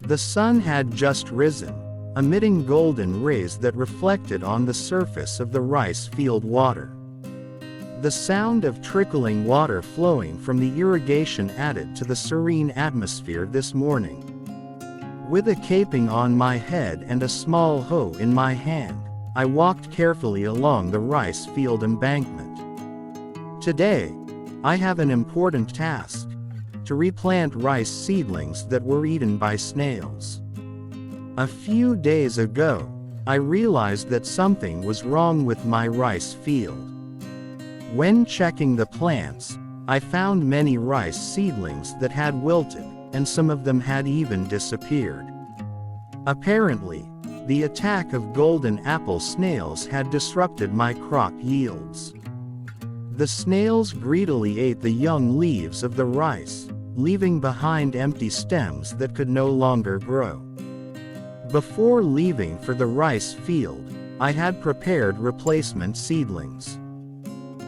The sun had just risen, emitting golden rays that reflected on the surface of the rice field water. The sound of trickling water flowing from the irrigation added to the serene atmosphere this morning. With a caping on my head and a small hoe in my hand, I walked carefully along the rice field embankment. Today, I have an important task: to replant rice seedlings that were eaten by snails. A few days ago, I realized that something was wrong with my rice field. When checking the plants, I found many rice seedlings that had wilted, and some of them had even disappeared. Apparently, the attack of golden apple snails had disrupted my crop yields. The snails greedily ate the young leaves of the rice, leaving behind empty stems that could no longer grow. Before leaving for the rice field, I had prepared replacement seedlings.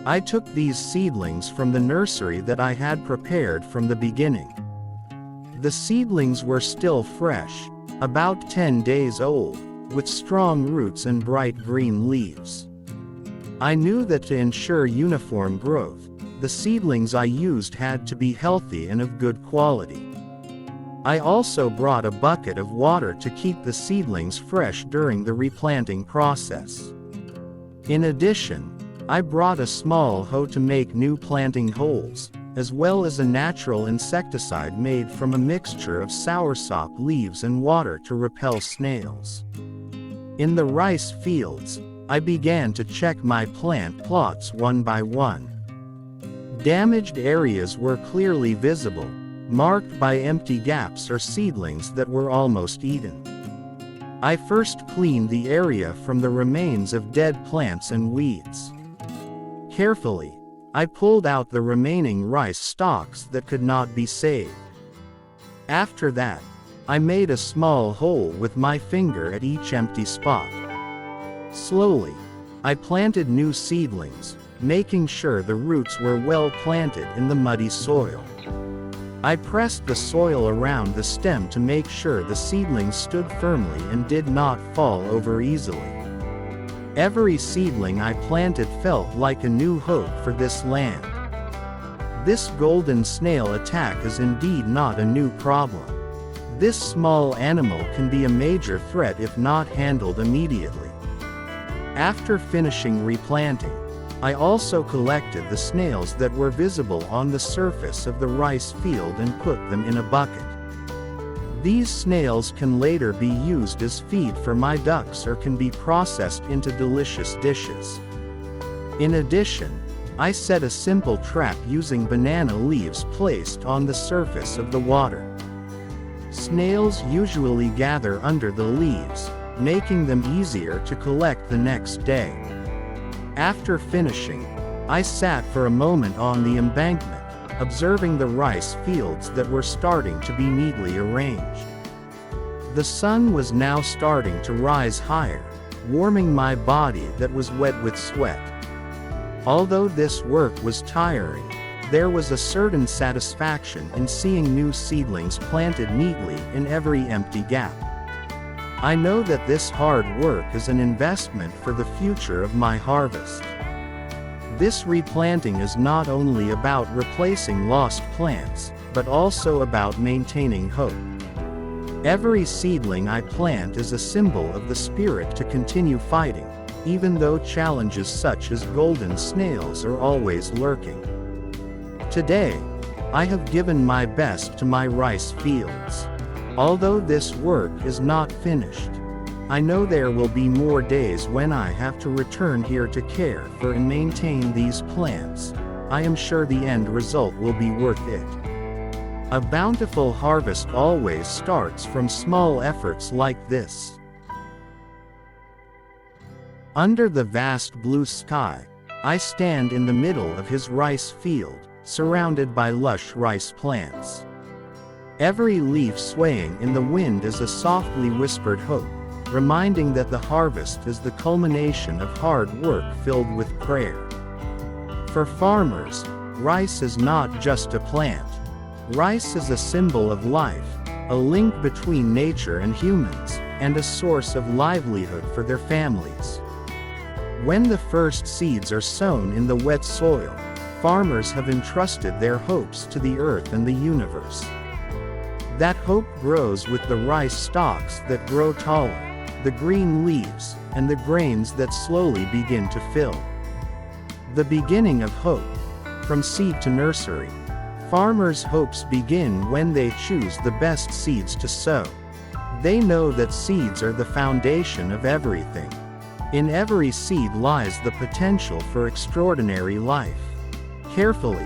I took these seedlings from the nursery that I had prepared from the beginning. The seedlings were still fresh, about 10 days old, with strong roots and bright green leaves. I knew that to ensure uniform growth, the seedlings I used had to be healthy and of good quality. I also brought a bucket of water to keep the seedlings fresh during the replanting process. In addition, I brought a small hoe to make new planting holes, as well as a natural insecticide made from a mixture of soursop leaves and water to repel snails. In the rice fields, I began to check my plant plots one by one. Damaged areas were clearly visible, marked by empty gaps or seedlings that were almost eaten. I first cleaned the area from the remains of dead plants and weeds. Carefully, I pulled out the remaining rice stalks that could not be saved. After that, I made a small hole with my finger at each empty spot. Slowly, I planted new seedlings, making sure the roots were well planted in the muddy soil. I pressed the soil around the stem to make sure the seedlings stood firmly and did not fall over easily. Every seedling I planted felt like a new hope for this land. This golden snail attack is indeed not a new problem. This small animal can be a major threat if not handled immediately. After finishing replanting, I also collected the snails that were visible on the surface of the rice field and put them in a bucket. These snails can later be used as feed for my ducks or can be processed into delicious dishes. In addition, I set a simple trap using banana leaves placed on the surface of the water. Snails usually gather under the leaves, making them easier to collect the next day. After finishing, I sat for a moment on the embankment, observing the rice fields that were starting to be neatly arranged. The sun was now starting to rise higher, warming my body that was wet with sweat. Although this work was tiring, there was a certain satisfaction in seeing new seedlings planted neatly in every empty gap. I know that this hard work is an investment for the future of my harvest. This replanting is not only about replacing lost plants, but also about maintaining hope. Every seedling I plant is a symbol of the spirit to continue fighting, even though challenges such as golden snails are always lurking. Today, I have given my best to my rice fields. Although this work is not finished, I know there will be more days when I have to return here to care for and maintain these plants. I am sure the end result will be worth it. A bountiful harvest always starts from small efforts like this. Under the vast blue sky, I stand in the middle of his rice field, surrounded by lush rice plants. Every leaf swaying in the wind is a softly whispered hope, reminding that the harvest is the culmination of hard work filled with prayer. For farmers, rice is not just a plant. Rice is a symbol of life, a link between nature and humans, and a source of livelihood for their families. When the first seeds are sown in the wet soil, farmers have entrusted their hopes to the earth and the universe. That hope grows with the rice stalks that grow taller, the green leaves, and the grains that slowly begin to fill. The beginning of hope. From seed to nursery. Farmers' hopes begin when they choose the best seeds to sow. They know that seeds are the foundation of everything. In every seed lies the potential for extraordinary life. Carefully,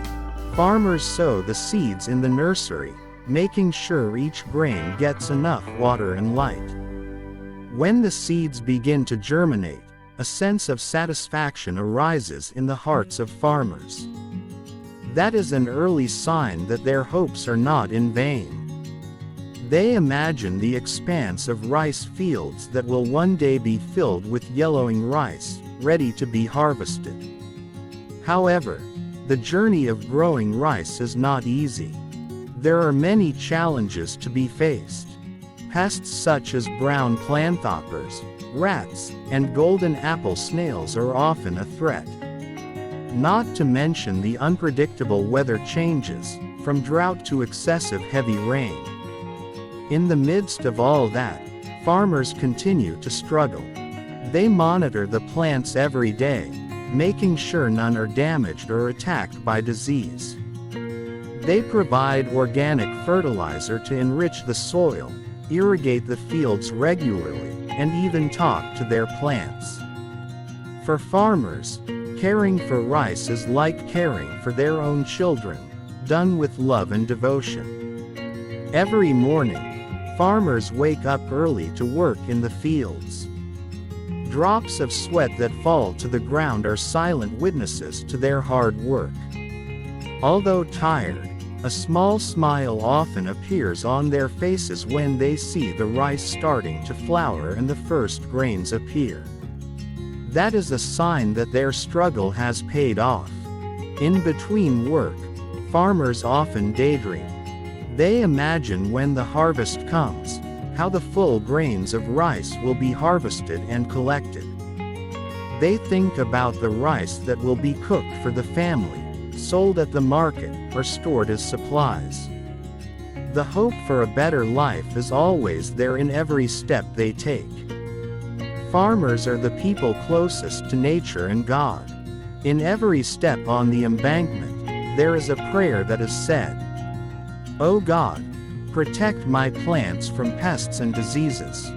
farmers sow the seeds in the nursery, making sure each grain gets enough water and light. When the seeds begin to germinate, a sense of satisfaction arises in the hearts of farmers. That is an early sign that their hopes are not in vain. They imagine the expanse of rice fields that will one day be filled with yellowing rice, ready to be harvested. However, the journey of growing rice is not easy. There are many challenges to be faced. Pests such as brown plantoppers, rats, and golden apple snails are often a threat. Not to mention the unpredictable weather changes, from drought to excessive heavy rain. In the midst of all that, farmers continue to struggle. They monitor the plants every day, making sure none are damaged or attacked by disease. They provide organic fertilizer to enrich the soil, irrigate the fields regularly, and even talk to their plants. For farmers, caring for rice is like caring for their own children, done with love and devotion. Every morning, farmers wake up early to work in the fields. Drops of sweat that fall to the ground are silent witnesses to their hard work. Although tired, a small smile often appears on their faces when they see the rice starting to flower and the first grains appear. That is a sign that their struggle has paid off. In between work, farmers often daydream. They imagine when the harvest comes, how the full grains of rice will be harvested and collected. They think about the rice that will be cooked for the family, sold at the market, or stored as supplies. The hope for a better life is always there in every step they take. Farmers are the people closest to nature and God. In every step on the embankment, there is a prayer that is said. "O God, protect my plants from pests and diseases.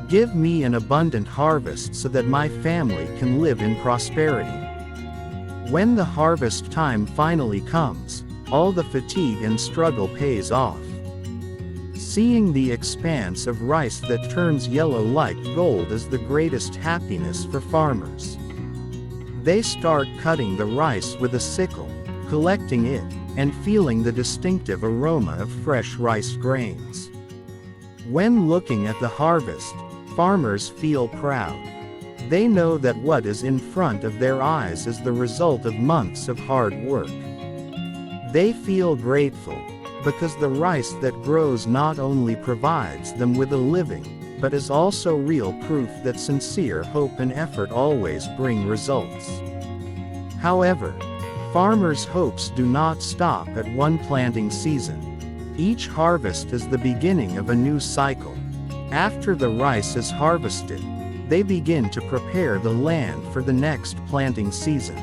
Give me an abundant harvest so that my family can live in prosperity." When the harvest time finally comes, all the fatigue and struggle pays off. Seeing the expanse of rice that turns yellow like gold is the greatest happiness for farmers. They start cutting the rice with a sickle, collecting it, and feeling the distinctive aroma of fresh rice grains. When looking at the harvest, farmers feel proud. They know that what is in front of their eyes is the result of months of hard work. They feel grateful, because the rice that grows not only provides them with a living, but is also real proof that sincere hope and effort always bring results. However, farmers' hopes do not stop at one planting season. Each harvest is the beginning of a new cycle. After the rice is harvested, they begin to prepare the land for the next planting season.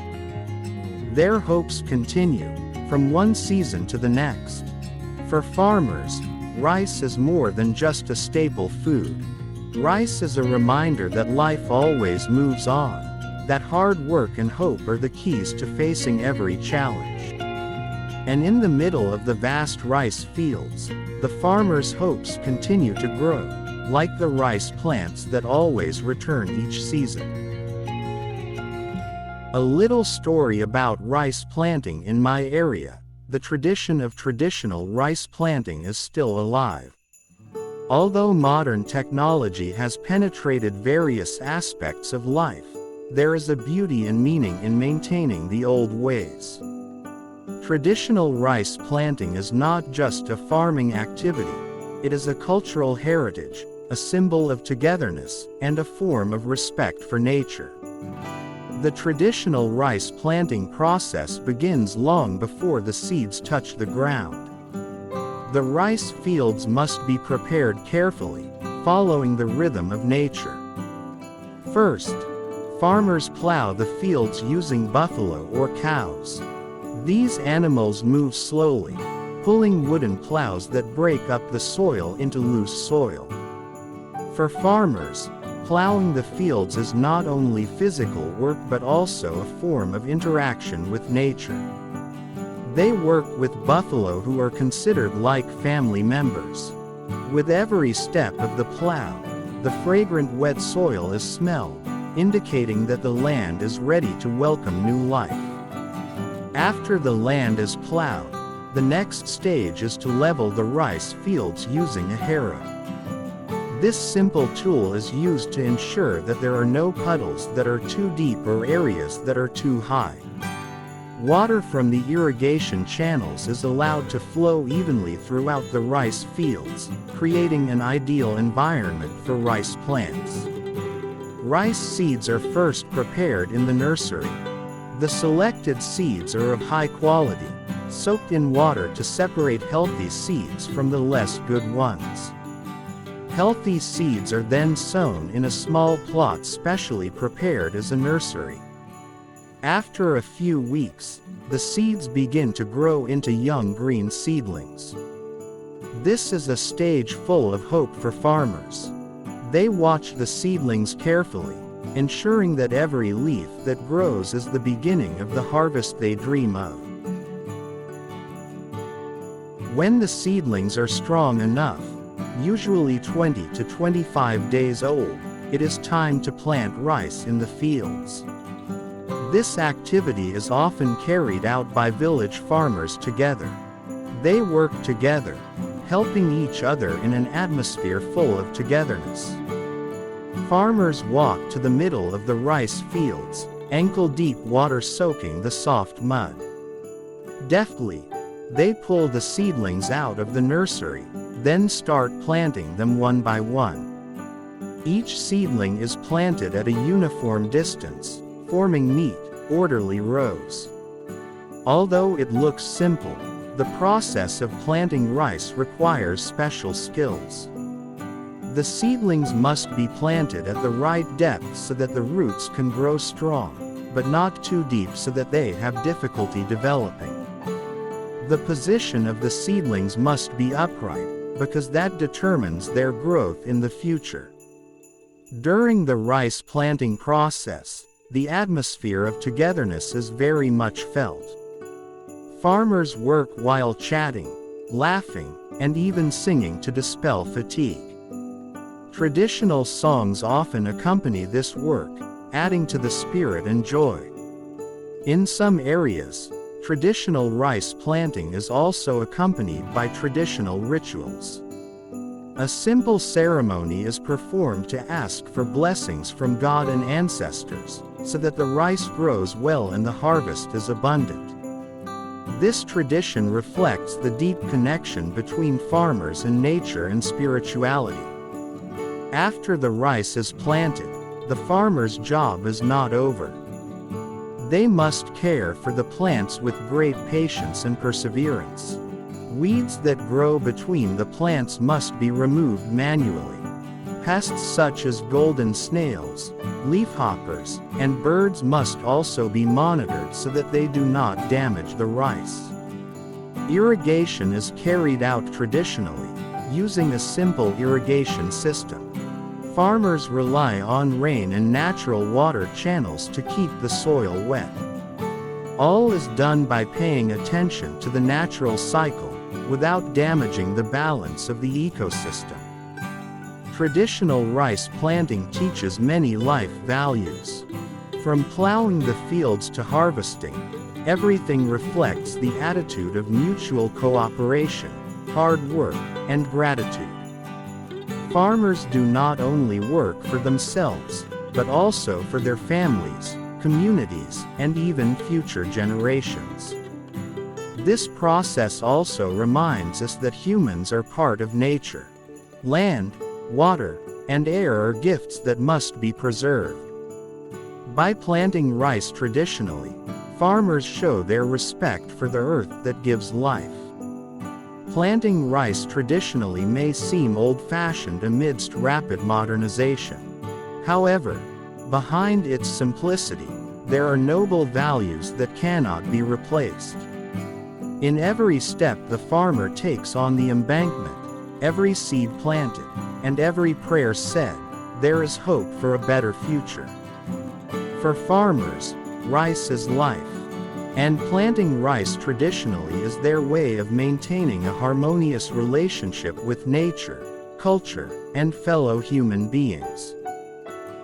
Their hopes continue, from one season to the next. For farmers, rice is more than just a staple food. Rice is a reminder that life always moves on, that hard work and hope are the keys to facing every challenge. And in the middle of the vast rice fields, the farmers' hopes continue to grow, like the rice plants that always return each season. A little story about rice planting in my area. The tradition of traditional rice planting is still alive. Although modern technology has penetrated various aspects of life, there is a beauty and meaning in maintaining the old ways. Traditional rice planting is not just a farming activity, It is a cultural heritage, a symbol of togetherness, and a form of respect for nature. The traditional rice planting process begins long before the seeds touch the ground. The rice fields must be prepared carefully, following the rhythm of nature. First, farmers plow the fields using buffalo or cows. These animals move slowly, pulling wooden plows that break up the soil into loose soil. For farmers, plowing the fields is not only physical work but also a form of interaction with nature. They work with buffalo who are considered like family members. With every step of the plow, the fragrant wet soil is smelled, indicating that the land is ready to welcome new life. After the land is plowed, the next stage is to level the rice fields using a harrow. This simple tool is used to ensure that there are no puddles that are too deep or areas that are too high. Water from the irrigation channels is allowed to flow evenly throughout the rice fields, creating an ideal environment for rice plants. Rice seeds are first prepared in the nursery. The selected seeds are of high quality, soaked in water to separate healthy seeds from the less good ones. Healthy seeds are then sown in a small plot specially prepared as a nursery. After a few weeks, the seeds begin to grow into young green seedlings. This is a stage full of hope for farmers. They watch the seedlings carefully, ensuring that every leaf that grows is the beginning of the harvest they dream of. When the seedlings are strong enough, usually 20 to 25 days old, it is time to plant rice in the fields. This activity is often carried out by village farmers together. They work together, helping each other in an atmosphere full of togetherness. Farmers walk to the middle of the rice fields, ankle-deep water soaking the soft mud. Deftly, they pull the seedlings out of the nursery, then start planting them one by one. Each seedling is planted at a uniform distance, forming neat, orderly rows. Although it looks simple, the process of planting rice requires special skills. The seedlings must be planted at the right depth so that the roots can grow strong, but not too deep so that they have difficulty developing. The position of the seedlings must be upright, because that determines their growth in the future. During the rice planting process, the atmosphere of togetherness is very much felt. Farmers work while chatting, laughing, and even singing to dispel fatigue. Traditional songs often accompany this work, adding to the spirit and joy. In some areas, traditional rice planting is also accompanied by traditional rituals. A simple ceremony is performed to ask for blessings from God and ancestors, so that the rice grows well and the harvest is abundant. This tradition reflects the deep connection between farmers and nature and spirituality. After the rice is planted, the farmer's job is not over. They must care for the plants with great patience and perseverance. Weeds that grow between the plants must be removed manually. Pests such as golden snails, leafhoppers, and birds must also be monitored so that they do not damage the rice. Irrigation is carried out traditionally, using a simple irrigation system. Farmers rely on rain and natural water channels to keep the soil wet. All is done by paying attention to the natural cycle, without damaging the balance of the ecosystem. Traditional rice planting teaches many life values. From plowing the fields to harvesting, everything reflects the attitude of mutual cooperation, hard work, and gratitude. Farmers do not only work for themselves, but also for their families, communities, and even future generations. This process also reminds us that humans are part of nature. Land, water, and air are gifts that must be preserved. By planting rice traditionally, farmers show their respect for the earth that gives life. Planting rice traditionally may seem old-fashioned amidst rapid modernization. However, behind its simplicity, there are noble values that cannot be replaced. In every step the farmer takes on the embankment, every seed planted, and every prayer said, there is hope for a better future. For farmers, rice is life. And planting rice traditionally is their way of maintaining a harmonious relationship with nature, culture, and fellow human beings.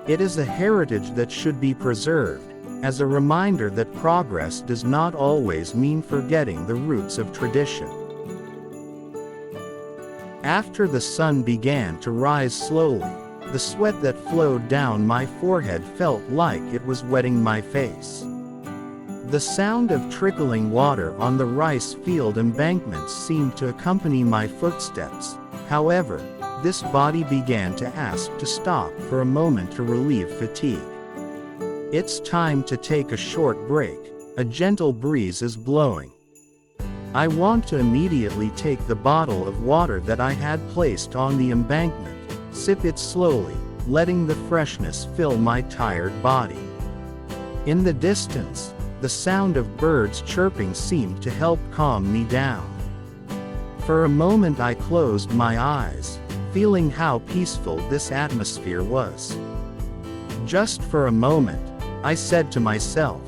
It is a heritage that should be preserved, as a reminder that progress does not always mean forgetting the roots of tradition. After the sun began to rise slowly, the sweat that flowed down my forehead felt like it was wetting my face. The sound of trickling water on the rice field embankments seemed to accompany my footsteps. However, this body began to ask to stop for a moment to relieve fatigue. It's time to take a short break. A gentle breeze is blowing. I want to immediately take the bottle of water that I had placed on the embankment, sip it slowly, letting the freshness fill my tired body. In the distance, the sound of birds chirping seemed to help calm me down. For a moment I closed my eyes, feeling how peaceful this atmosphere was. Just for a moment, I said to myself.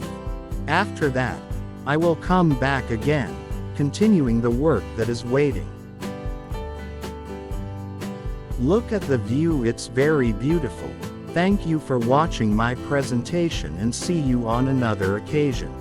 After that, I will come back again, continuing the work that is waiting. Look at the view, it's very beautiful. Thank you for watching my presentation and see you on another occasion.